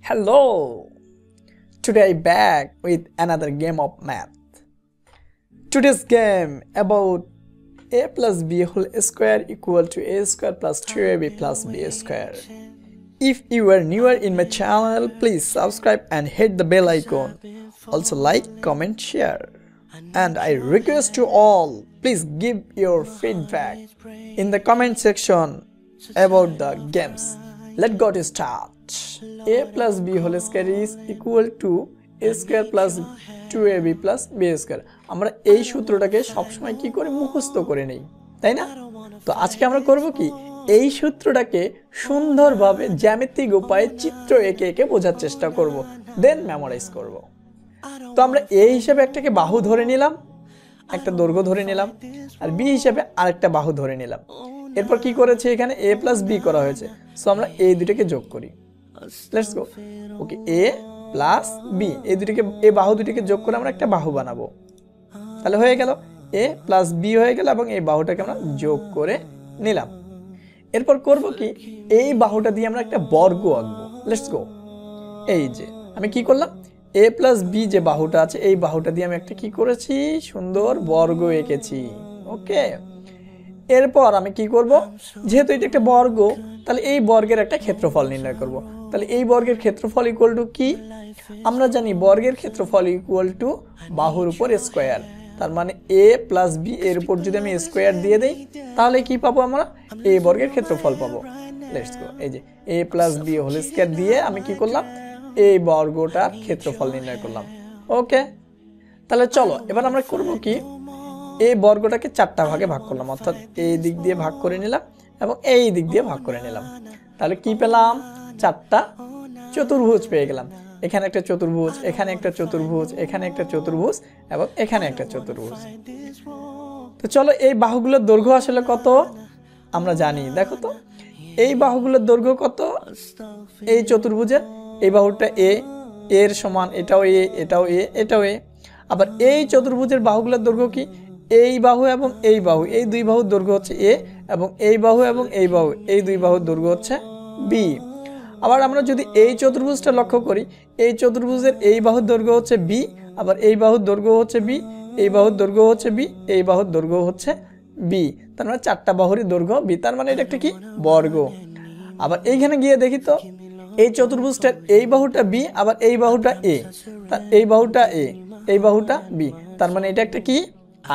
Hello! Today I'm back with another game of math. Today's game about a plus b whole square equal to a square plus 2ab plus b square. If you are newer in my channel, please subscribe and hit the bell icon. Also like, comment, share. And I request you all, please give your feedback in the comment section about the games. Let's go to start. A plus b whole square is equal to a square plus 2ab plus b square. আমরা এই সূত্রটাকে সবসময় কি করে মুখস্থ করে নেই, তাই না? তো আজকে আমরা করব কি, এই সূত্রটাকে সুন্দরভাবে জ্যামিতিক উপায়ে চিত্র এঁকে এঁকে বোঝার চেষ্টা করব, দেন মেমোরাইজ করব। তো আমরা a হিসেবে একটাকে বাহু ধরে নিলাম, একটা দৈর্ঘ্য ধরে নিলাম, আর b হিসেবে আরেকটা বাহু ধরে নিলাম। এরপর কি করেছে, এখানে a plus b করা হয়েছে, সো আমরা এই দুটোকে যোগ করি। Let's go. Okay, a plus b, এই দুটোকে, এই বাহু দুটোকে যোগ করে আমরা একটা বাহু বানাবো। তাহলে হয়ে গেল a plus b হয়ে গেল, এবং এই বাহুটাকে আমরা যোগ করে নিলাম। এরপর করব কি, এই বাহুটা দিয়ে আমরা একটা বর্গ আঁকবো। Let's go. এই যে আমি কি করলাম, a plus b যে বাহুটা আছে, এই বাহুটা দিয়ে আমি একটা কি করেছি, সুন্দর বর্গ এঁকেছি। ওকে, এরপর আমি কি করব, যেহেতু এটা একটা বর্গ, তাহলে এই বর্গের একটা ক্ষেত্রফল নির্ণয় করব। তাহলে এই বর্গের ক্ষেত্রফল ইকুয়াল টু কি, আমরা জানি বর্গের ক্ষেত্রফল ইকুয়াল টু বাহুর উপর স্কয়ার। তার মানে a plus b এর উপর যদি আমি স্কয়ার দিয়ে দেই, তাহলে কি পাবো, আমরা a বর্গের ক্ষেত্রফল পাবো। Let's go. এই যে a plus b whole square দিয়ে আমি কি করলাম, এই বর্গটার ক্ষেত্রফল নির্ণয় করলাম। ওকে, তাহলে চলো এবার আমরা করব কি, এই বর্গটাকে চারটা ভাগে ভাগ করলাম, অর্থাৎ এই দিক দিয়ে ভাগ করে নিলাম এবং এই দিক দিয়ে ভাগ করে নিলাম। তাহলে কি পেলাম, চারটা চতুর্ভুজ পেয়ে গেলাম। এখানে একটা চতুর্ভুজ, এখানে একটা চতুর্ভুজ, এখানে একটা চতুর্ভুজ এবং এখানে একটা চতুর্ভুজ। তো চলো, এই বাহুগুলোর দৈর্ঘ্য আসলে কত আমরা জানি, দেখো তো এই বাহুগুলোর দৈর্ঘ্য কত, এই চতুর্ভুজের এই বাহুটা এর সমান, এটাও এটাও এটাও আবার এই চতুর্ভুজের বাহুগুলোর দৈর্ঘ্য কি, এই বাহু এবং এই বাহু, এই দুই বাহুর দৈর্ঘ্য হচ্ছে a, এবং এই বাহু এবং এই বাহু, এই দুই বাহুর দৈর্ঘ্য হচ্ছে b। আবার আমরা যদি এই চতুর্ভুজটা লক্ষ্য করি, এই চতুর্ভুজের এই বাহুর দৈর্ঘ্য হচ্ছে b, আবার এই বাহুর দৈর্ঘ্য হচ্ছে b, এই বাহুর দৈর্ঘ্য হচ্ছে b, এই বাহুর দৈর্ঘ্য হচ্ছে b। তার মানে চারটা বাহুরই দৈর্ঘ্য b, তার মানে এটা একটা কি বর্গ। আবার এইখানে গিয়ে দেখি তো, এই চতুর্ভুজটার এই বাহুটা b, আবার এই বাহুটা a, এই বাহুটা a, এই বাহুটা b, তার মানে এটা একটা কি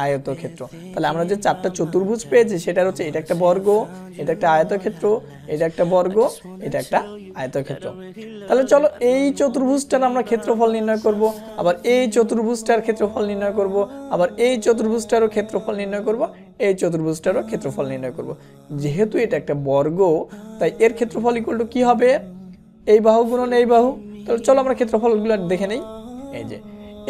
আয়তক্ষেত্র। তাহলে আমরা যে চারটা চতুর্ভুজ পেয়েছি, সেটা হচ্ছে এটা একটা বর্গ, এটা একটা আয়তক্ষেত্র, এটা একটা বর্গ, এটা একটা আয়তক্ষেত্র। তাহলে চলো, এই চতুর্ভুজটার আমরা ক্ষেত্রফল নির্ণয় করব, আবার এই চতুর্ভুজটার ক্ষেত্রফল নির্ণয় করব, আবার এই চতুর্ভুজটারও ক্ষেত্রফল নির্ণয় করব, এই চতুর্ভুজটারও ক্ষেত্রফল নির্ণয় করব। যেহেতু এটা একটা বর্গ, তাই এর ক্ষেত্রফল ইকুয়াল টু কি হবে, এই বাহু গুণন এই বাহু। তাহলে চলো আমরা ক্ষেত্রফলগুলো দেখে নেই। এই যে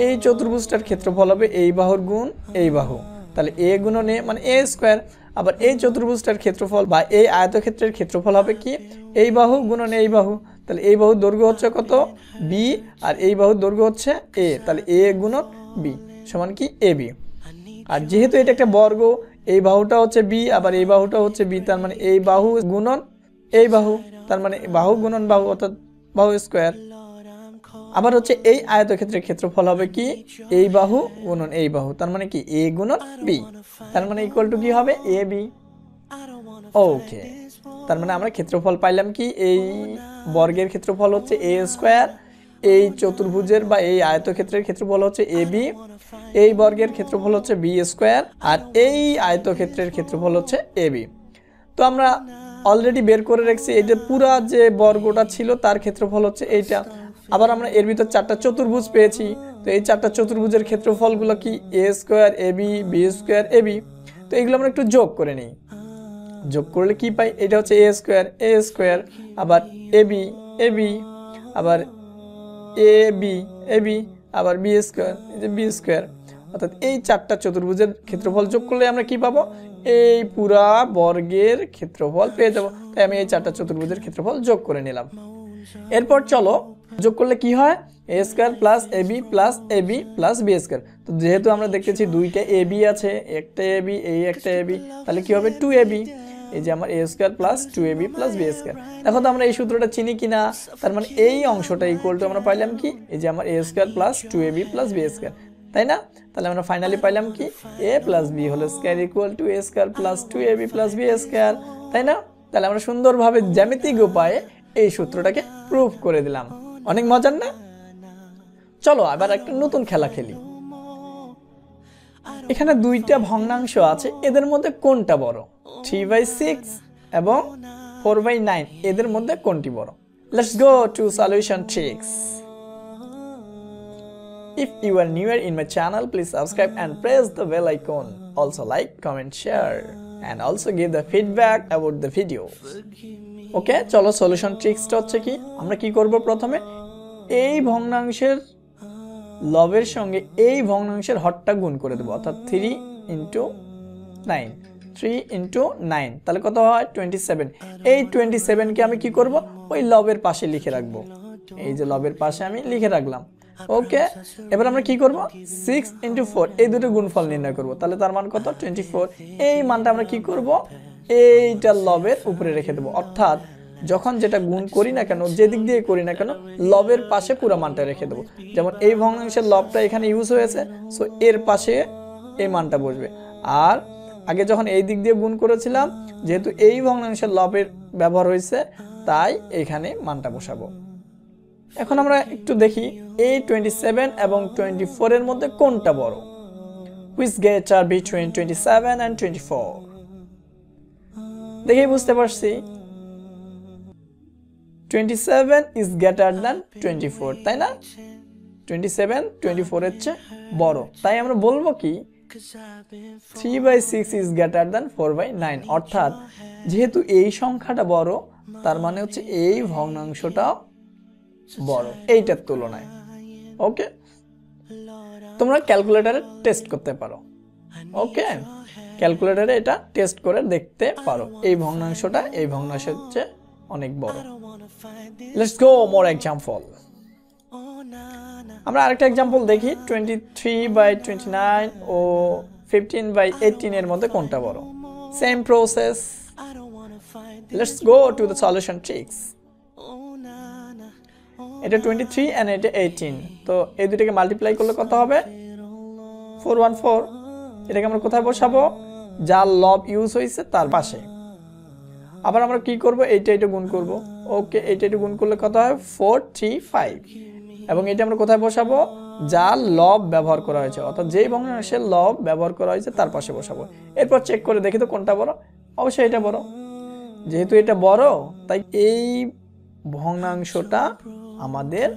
এই চতুর্ভুজটার ক্ষেত্রফল হবে এই বাহুর গুণ এই বাহু, তাহলে a গুণন a মানে a স্কয়ার। আবার এই চতুর্ভুজটার ক্ষেত্রফল বা এই আয়তক্ষেত্রের ক্ষেত্রফল হবে কি, এই বাহু গুণন এই বাহু, তাহলে এই বাহুর দৈর্ঘ্য হচ্ছে কত b, আর এই বাহুর দৈর্ঘ্য হচ্ছে a, তাহলে a গুণন b সমান কি ab। আর যেহেতু এটা একটা বর্গ, এই বাহুটা হচ্ছে b, আবার এই বাহুটা হচ্ছে b, তার মানে এই বাহু গুণন এই বাহু, তার মানে বাহু গুণন বাহু, অর্থাৎ বাহু স্কয়ার। আবার হচ্ছে এই আয়তক্ষেত্রের ক্ষেত্রফল হবে কি, এই বাহু গুণন এই বাহু, তার মানে কি a গুণন b, তার মানে ইকুয়াল টু কি হবে ab। ওকে, তার মানে আমরা ক্ষেত্রফল পাইলাম কি, এই বর্গের ক্ষেত্রফল হচ্ছে a স্কয়ার, এই চতুর্ভুজের বা এই আয়তক্ষেত্রের ক্ষেত্রফল হচ্ছে ab, এই বর্গের ক্ষেত্রফল হচ্ছে b স্কয়ার, আর এই আয়তক্ষেত্রের ক্ষেত্রফল হচ্ছে ab। তো আমরা অলরেডি বের করে রাখছি, এই যে পুরা যে বর্গটা ছিল তার ক্ষেত্রফল হচ্ছে এইটা। আবার আমরা এর ভিতর চারটা চতুর্ভুজ পেয়েছি, তো এই চারটা চতুর্ভুজের ক্ষেত্রফলগুলো কি a square ab, b square ab। তো এগুলো আমরা একটু যোগ করে নিই। যোগ করলে কি পাই, এটা হচ্ছে a স্কয়ার, আবার ab, আবার ab, আবার b স্কয়ার, এই যে b স্কয়ার। অর্থাৎ এই চারটা চতুর্ভুজের ক্ষেত্রফল যোগ করলে আমরা কি পাবো, এই পুরা বর্গের ক্ষেত্রফল পেয়ে যাব। তাই আমি এই চারটা চতুর্ভুজের ক্ষেত্রফল যোগ করে নিলাম। এরপর চলো, যোগ করলে কি হয়, a square plus ab plus ab plus b square. তো যেহেতু আমরা দেখতেছি দুইটা ab আছে, একটা ab, এই একটা ab, তাহলে কি হবে 2ab। এই যে আমার a square plus 2ab plus b square. দেখো তো আমরা এই সূত্রটা চিনি কিনা, তার মানে এই অংশটা ইকুয়াল টু আমরা পাইলাম কি, এই যে আমার a square plus 2ab plus b square, তাই না? তাহলে আমরা ফাইনালি পাইলাম কি a plus b whole square equal to a square plus 2ab plus b square, তাই না? তাহলে আমরা সুন্দরভাবে জ্যামিতিক উপায়ে এই সূত্রটাকে প্রুফ করে দিলাম। অনেক মজার না? চলো আবার একটা নতুন খেলা খেলি। এখানে দুইটা ভগ্নাংশ আছে, এদের মধ্যে কোনটা বড়? 3/6 এবং 4/9, এদের মধ্যে কোনটি বড়? Let's go to solution tricks. If you are newer in my channel, please subscribe and press the bell icon. Also like, comment, share and also give the feedback about the video. Okay, চলো solution tricks টা হচ্ছে কি, আমরা কি করব, প্রথমে এই ভগ্নাংশের লবের সঙ্গে এই ভগ্নাংশের হরটা গুণ করে দেব, অর্থাৎ 3 × 9, 3 × 9, তাহলে কত হয় 27। এই 27 কে আমি কি করব, ওই লবের পাশে লিখে রাখব, এই যে লবের পাশে আমি লিখে রাখলাম। ওকে, এবার আমরা কি করব, 6 × 4, এই দুটো গুণফল নির্ণয় করব, তাহলে তার মান কত 24। এই মানটা আমরা কি করব, এইটা লবের উপরে রেখে দেব, অর্থাৎ যখন যেটা গুণ করি না কেন, যে দিক দিয়ে করি না কেন, লবের পাশে পুরো মানটা রেখে দেবো। যেমন এই ভগ্নাংশের লবটা এখানে ইউজ হয়েছে, সো এর পাশে এই মানটা বসবে। আর আগে যখন এই দিক দিয়ে গুণ করেছিলাম, যেহেতু এই ভগ্নাংশের লবের ব্যবহার হয়েছে, তাই এখানে মানটা বসাবো। এখন আমরা একটু দেখি এই 27 এবং 24 এর মধ্যে কোনটা বড়। Which gate are between 27 and 24? দেখেই বুঝতে পারছি 27 is greater than 24, তাই না? 27 24 এর চেয়ে বড়, তাই আমরা বলবো কি 3/6 is greater than 4/9, অর্থাৎ যেহেতু এই সংখ্যাটা বড়, তার মানে হচ্ছে এই ভগ্নাংশটা বড় এইটার তুলনায়। ওকে, তোমরা ক্যালকুলেটরে টেস্ট করতে পারো। ওকে, ক্যালকুলেটরে এটা টেস্ট করে দেখতে পারো, এই ভগ্নাংশটা এই ভগ্নাংশের চেয়ে অনেক বড়। Let's go more example. আমরা আরেকটা एग्जांपल দেখি, 23/29 ও 15/18 এর মধ্যে কোনটা বড়। Same process. Let's go to the solution tricks. এটা 23 and এটা 18, তো এই দুটোকে মাল্টিপ্লাই করলে কত হবে 414। এটাকে আমরা কোথায় বসাবো, যার লব ইউজ হয়েছে তার পাশে। আবার আমরা কি করব, এইটা গুণ করব। ওকে, এইটা গুণ করলে কত হয় 435, এবং এটা আমরা কোথায় বসাবো, যার লব ব্যবহার করা হয়েছে, অর্থাৎ যেই ভগ্নাংশের লব ব্যবহার করা হয়েছে তার পাশে বসাবো। এরপর চেক করে দেখি তো কোনটা বড়। অবশ্যই এটা বড়, যেহেতু এটা বড় তাই এই ভগ্নাংশটা আমাদের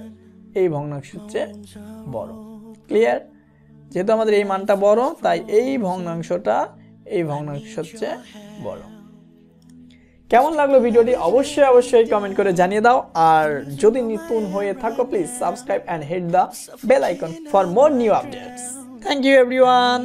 এই ভগ্নাংশের চেয়ে বড়। ক্লিয়ার? যেহেতু আমাদের এই মানটা বড়, তাই এই ভগ্নাংশটা এই ভগ্নাংশের চেয়ে বড়। কেমন লাগলো ভিডিওটি অবশ্যই কমেন্ট করে জানিয়ে দাও, আর যদি নতুন হয়ে থাকো please subscribe and hit the bell icon for more new updates. Thank you everyone.